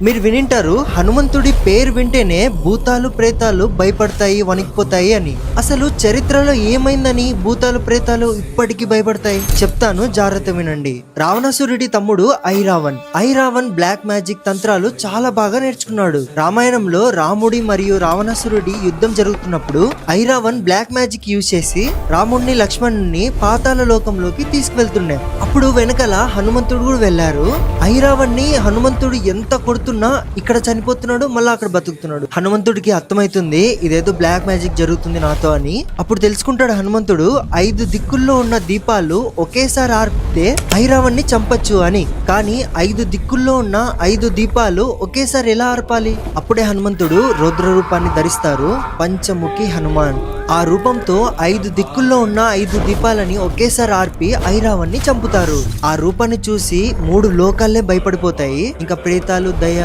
మీరు వినింటారు హనుమంతుడి పేరు వింటేనే భూతాలు ప్రేతాలు భయపడతాయి వణికిపోతాయి అని. అసలు చరిత్రలో ఏమైందని భూతాలు ప్రేతాలు ఇప్పటికీ భయపడతాయి చెప్తాను, జాగ్రత్త వినండి. రావణాసురుడి తమ్ముడు ఐరావన్ బ్లాక్ మ్యాజిక్ తంత్రాలు చాలా బాగా నేర్చుకున్నాడు. రామాయణంలో రాముడి మరియు రావణాసురుడి యుద్ధం జరుగుతున్నప్పుడు ఐరావన్ బ్లాక్ మ్యాజిక్ యూజ్ చేసి రాముడిని లక్ష్మణుని పాతాళ లోకంలోకి తీసుకువెళ్తున్నాయి. అప్పుడు వెనకాల హనుమంతుడు కూడా వెళ్లారు. ఐరావన్ని హనుమంతుడు ఎంత కొడుతున్నా ఇక్కడ చనిపోతున్నాడు, మళ్ళీ అక్కడ బతుకుతున్నాడు. హనుమంతుడికి అర్థమైతుంది ఇదేదో బ్లాక్ మ్యాజిక్ జరుగుతుంది నాతో అని. అప్పుడు తెలుసుకుంటాడు హనుమంతుడు 5 దిక్కుల్లో ఉన్న దీపాలు ఒకేసారి ఆర్పితే ఐరావన్ని చంపచ్చు అని. కానీ 5 దిక్కుల్లో ఉన్న 5 దీపాలు ఒకేసారి ఎలా ఆర్పాలి? అప్పుడే హనుమంతుడు రౌద్ర రూపాన్ని ధరిస్తారు, పంచముఖి హనుమాన్. ఆ రూపంతో 5 దిక్కుల్లో ఉన్న 5 దీపాలని ఒకేసారి ఆర్పి ఐరావన్ని చంపుతారు. ఆ రూపాన్ని చూసి 3 లోకాలే భయపడిపోతాయి. ఇంకా ప్రేతాలు దయ్యాలు